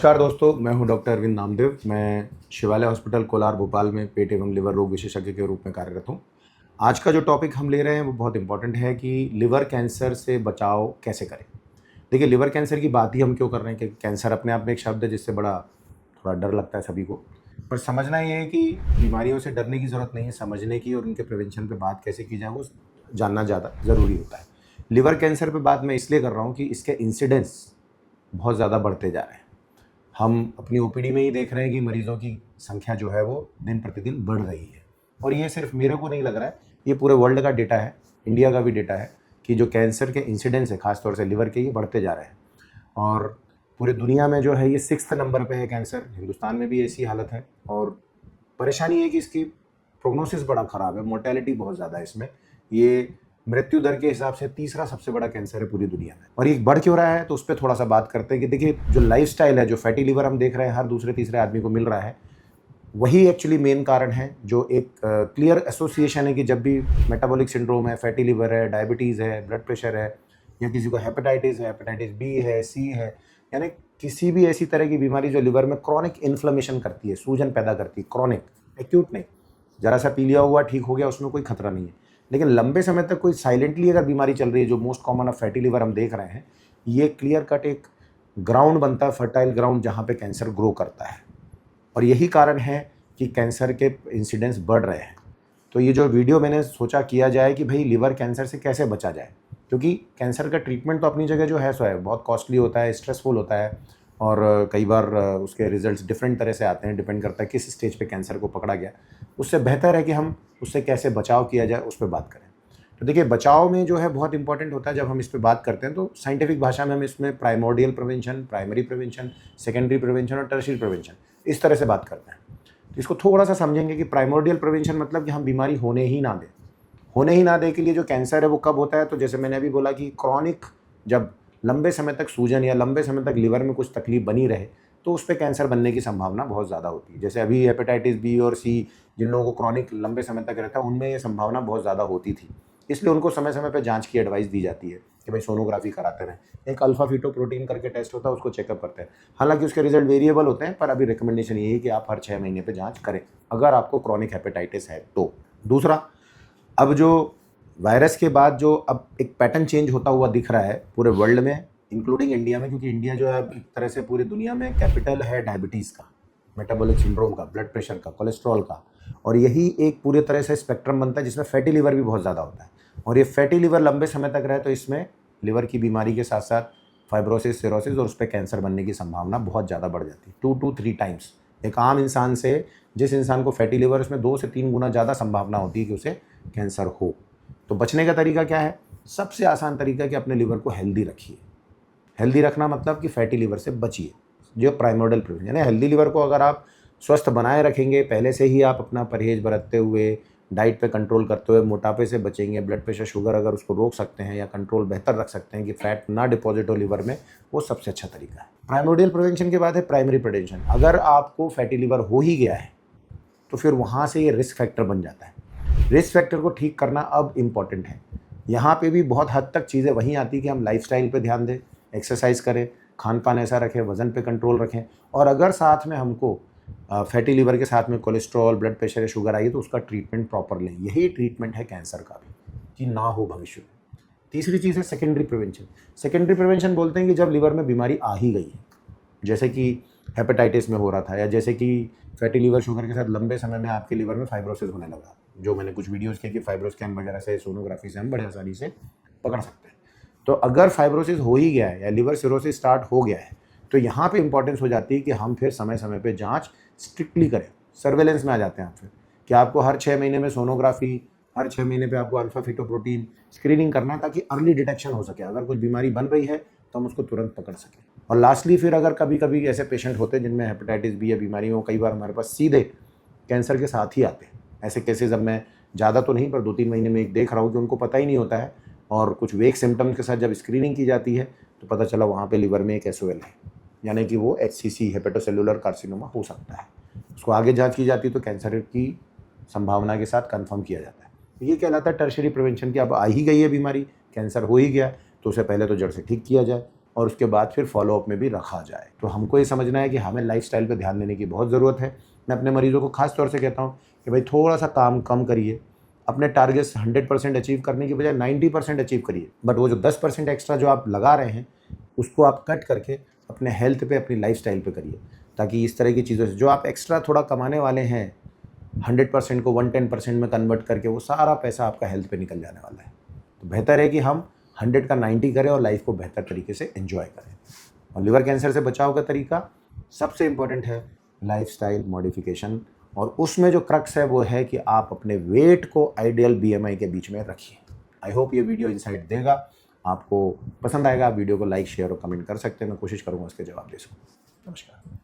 नमस्कार दोस्तों, मैं हूं डॉक्टर अरविंद नामदेव। मैं शिवालय हॉस्पिटल कोलार भोपाल में पेट एवं लिवर रोग विशेषज्ञ के रूप में कार्यरत हूं। आज का जो टॉपिक हम ले रहे हैं वो बहुत इंपॉर्टेंट है कि लिवर कैंसर से बचाव कैसे करें। देखिए, लिवर कैंसर की बात ही हम क्यों कर रहे हैं कि कैंसर अपने आप में एक शब्द है जिससे बड़ा थोड़ा डर लगता है सभी को। पर समझना ये है कि बीमारियों से डरने की ज़रूरत नहीं है, समझने की और उनके प्रिवेंशन पे बात कैसे की जाए वो जानना ज़्यादा ज़रूरी होता है। लिवर कैंसर पे बात मैं इसलिए कर रहा हूँ कि इसके इंसिडेंस बहुत ज़्यादा बढ़ते जा रहे हैं। हम अपनी ओपीडी में ही देख रहे हैं कि मरीजों की संख्या जो है वो दिन प्रतिदिन बढ़ रही है। और ये सिर्फ मेरे को नहीं लग रहा है, ये पूरे वर्ल्ड का डेटा है, इंडिया का भी डेटा है कि जो कैंसर के इंसिडेंस है खासतौर से लिवर के, ये बढ़ते जा रहे हैं। और पूरे दुनिया में जो है ये 6th नंबर पे है कैंसर। हिंदुस्तान में भी ऐसी हालत है और परेशानी है कि इसकी प्रोग्नोसिस बड़ा ख़राब है, मोर्टेलिटी बहुत ज़्यादा है इसमें। ये मृत्यु दर के हिसाब से तीसरा सबसे बड़ा कैंसर है पूरी दुनिया में। और ये बढ़ क्यों रहा है तो उस पर थोड़ा सा बात करते हैं कि देखिए, जो लाइफस्टाइल है, जो फैटी लिवर हम देख रहे हैं हर दूसरे तीसरे आदमी को मिल रहा है, वही एक्चुअली मेन कारण है। जो एक क्लियर एसोसिएशन है कि जब भी मेटाबॉलिक सिंड्रोम है, फैटी लिवर है, डायबिटीज़ है, ब्लड प्रेशर है, या किसी को हेपेटाइटिस है, हेपेटाइटिस बी है, सी है, यानी किसी भी ऐसी तरह की बीमारी जो लिवर में क्रॉनिक इन्फ्लेमेशन करती है, सूजन पैदा करती है, क्रॉनिक, एक्यूट नहीं। ज़रा सा पी लिया हुआ ठीक हो गया, उसमें कोई खतरा नहीं है। लेकिन लंबे समय तक कोई साइलेंटली अगर बीमारी चल रही है, जो most common of fatty liver हम देख रहे हैं, ये क्लियर कट एक ग्राउंड बनता है, फर्टाइल ग्राउंड, जहाँ पे कैंसर ग्रो करता है। और यही कारण है कि कैंसर के इंसिडेंस बढ़ रहे हैं। तो ये जो वीडियो मैंने सोचा किया जाए कि भाई लिवर कैंसर से कैसे बचा जाए, क्योंकि कैंसर का ट्रीटमेंट तो अपनी जगह जो है सो है, बहुत कॉस्टली होता है, स्ट्रेसफुल होता है, और कई बार उसके रिजल्ट्स डिफरेंट तरह से आते हैं, डिपेंड करता है किस स्टेज पे कैंसर को पकड़ा गया। उससे बेहतर है कि हम उससे कैसे बचाव किया जाए उस पर बात करें। तो देखिए, बचाव में जो है बहुत इंपॉर्टेंट होता है। जब हम इस पे बात करते हैं तो साइंटिफिक भाषा में हम इसमें primordial prevention, primary prevention, secondary prevention और टर्शियरी प्रिवेंशन, इस तरह से बात करते हैं। तो इसको थोड़ा सा समझेंगे कि प्राइमोर्डियल प्रिवेंशन मतलब कि हम बीमारी होने ही ना दें। होने ही ना दें के लिए जो कैंसर है वो कब होता है, तो जैसे मैंने अभी बोला कि क्रॉनिक, जब लंबे समय तक सूजन या लंबे समय तक लिवर में कुछ तकलीफ बनी रहे तो उस पर कैंसर बनने की संभावना बहुत ज़्यादा होती है। जैसे अभी हेपेटाइटिस बी और सी जिन लोगों को क्रॉनिक लंबे समय तक रहता है, उनमें ये संभावना बहुत ज़्यादा होती थी। इसलिए उनको समय समय पर जांच की एडवाइस दी जाती है कि भाई सोनोग्राफी कराते रहें। एक अल्फा फीटोप्रोटीन करके टेस्ट होता है, उसको चेकअप करते हैं। हालांकि उसके रिजल्ट वेरिएबल होते हैं, पर अभी रिकमेंडेशन ये है कि आप हर 6 महीने पे जांच करें अगर आपको क्रॉनिक हेपेटाइटिस है तो। दूसरा, अब जो वायरस के बाद जो अब एक पैटर्न चेंज होता हुआ दिख रहा है पूरे वर्ल्ड में, इंक्लूडिंग इंडिया में, क्योंकि इंडिया जो है एक तरह से पूरी दुनिया में कैपिटल है डायबिटीज़ का, मेटाबॉलिक सिंड्रोम का, ब्लड प्रेशर का, कोलेस्ट्रॉल का। और यही एक पूरे तरह से स्पेक्ट्रम बनता है जिसमें फैटी लिवर भी बहुत ज़्यादा होता है। और ये फैटी लिवर लंबे समय तक रहे तो इसमें लिवर की बीमारी के साथ साथ फाइब्रोसिस, सिरोसिस और उस पर कैंसर बनने की संभावना बहुत ज़्यादा बढ़ जाती है, 2 to 3 टाइम्स। एक आम इंसान से, जिस इंसान को फैटी लिवर, उसमें 2 से 3 गुना ज़्यादा संभावना होती है कि उसे कैंसर हो। तो बचने का तरीका क्या है? सबसे आसान तरीका कि अपने लिवर को हेल्दी रखिए। हेल्दी रखना मतलब कि फैटी लिवर से बचिए, जो प्राइमोर्डियल प्रिवेंशन। यानी हेल्दी लिवर को अगर आप स्वस्थ बनाए रखेंगे, पहले से ही आप अपना परहेज बरतते हुए, डाइट पे कंट्रोल करते हुए, मोटापे से बचेंगे, ब्लड प्रेशर, शुगर अगर उसको रोक सकते हैं या कंट्रोल बेहतर रख सकते हैं कि फैट ना डिपॉजिट हो लिवर में, वो सबसे अच्छा तरीका है। प्राइमोर्डियल प्रिवेंशन के बाद है प्राइमरी प्रिवेंशन। अगर आपको फैटी लिवर हो ही गया है तो फिर वहाँ से ये रिस्क फैक्टर बन जाता है। रिस्क फैक्टर को ठीक करना अब इम्पॉर्टेंट है। यहाँ पे भी बहुत हद तक चीज़ें वहीं आती कि हम लाइफस्टाइल पे ध्यान दें, एक्सरसाइज करें, खान पान ऐसा रखें, वज़न पे कंट्रोल रखें, और अगर साथ में हमको फैटी लिवर के साथ में कोलेस्ट्रॉल, ब्लड प्रेशर या शुगर आई है तो उसका ट्रीटमेंट प्रॉपर लें। यही ट्रीटमेंट है कैंसर का भी, कि ना हो भविष्य में। तीसरी चीज़ है सेकेंडरी प्रिवेंशन। सेकेंडरी प्रिवेंशन बोलते हैं कि जब लिवर में बीमारी आ ही गई है, जैसे कि हेपेटाइटिस में हो रहा था, या जैसे कि फैटी लिवर शुगर के साथ लंबे समय में आपके लिवर में फाइब्रोसिस होने लगा, जो मैंने कुछ वीडियोस किए कि फाइब्रोस्कैन वगैरह से, सोनोग्राफी से हम बड़े आसानी से पकड़ सकते हैं। तो अगर फाइब्रोसिस हो ही गया है या लिवर सिरोसिस स्टार्ट हो गया है तो यहाँ पे इंपॉर्टेंस हो जाती है कि हम फिर समय समय पे जांच स्ट्रिक्टली करें। सर्वेलेंस में आ जाते हैं आप फिर, कि आपको हर 6 महीने में सोनोग्राफी, हर 6 महीने पे आपको अल्फा फीटोप्रोटीन स्क्रीनिंग करना, ताकि अर्ली डिटेक्शन हो सके। अगर कुछ बीमारी बन रही है तो हम उसको तुरंत पकड़ सकें। और लास्टली फिर अगर कभी कभी ऐसे पेशेंट होते हैं जिनमें हेपेटाइटिस बी या बीमारी हो, कई बार हमारे पास सीधे कैंसर के साथ ही आते हैं। ऐसे केसेज अब मैं ज़्यादा तो नहीं, पर 2-3 महीने में एक देख रहा हूँ कि उनको पता ही नहीं होता है, और कुछ वेक सिम्टम्स के साथ जब स्क्रीनिंग की जाती है तो पता चला वहाँ पे लिवर में एक एसओएल है, यानी कि वो HCC, हेपेटोसेलुलर कार्सिनोमा हो सकता है। उसको आगे जांच की जाती है तो कैंसर की संभावना के साथ कंफर्म किया जाता है। ये कहलाता है टर्शियरी प्रिवेंशन, कि अब आ ही गई है बीमारी, कैंसर हो ही गया तो उसे पहले तो जड़ से ठीक किया जाए। और उसके बाद फिर फॉलोअप में भी रखा जाए। तो हमको ये समझना है कि हमें लाइफस्टाइल पे ध्यान देने की बहुत ज़रूरत है। मैं अपने मरीज़ों को खास तौर से कहता हूँ कि भाई थोड़ा सा काम कम करिए, अपने टारगेट्स 100% अचीव करने की बजाय 90% अचीव करिए, बट वो जो 10% एक्स्ट्रा जो आप लगा रहे हैं उसको आप कट करके अपने हेल्थ पे, अपनी लाइफस्टाइल पे करिए, ताकि इस तरह की चीज़ों से जो आप एक्स्ट्रा थोड़ा कमाने वाले हैं 100% को 110% में कन्वर्ट करके वो सारा पैसा आपका हेल्थ पे निकल जाने वाला है। तो बेहतर है कि हम 100 का 90 करें और लाइफ को बेहतर तरीके से एंजॉय करें। और लिवर कैंसर से बचाव का तरीका सबसे इम्पोर्टेंट है लाइफस्टाइल मॉडिफिकेशन, और उसमें जो क्रक्स है वो है कि आप अपने वेट को आइडियल बीएमआई के बीच में रखिए। आई होप ये वीडियो इंसाइट देगा, आपको पसंद आएगा। आप वीडियो को लाइक, शेयर और कमेंट कर सकते हैं, मैं कोशिश करूँगा उसके जवाब दे सकूँ। नमस्कार।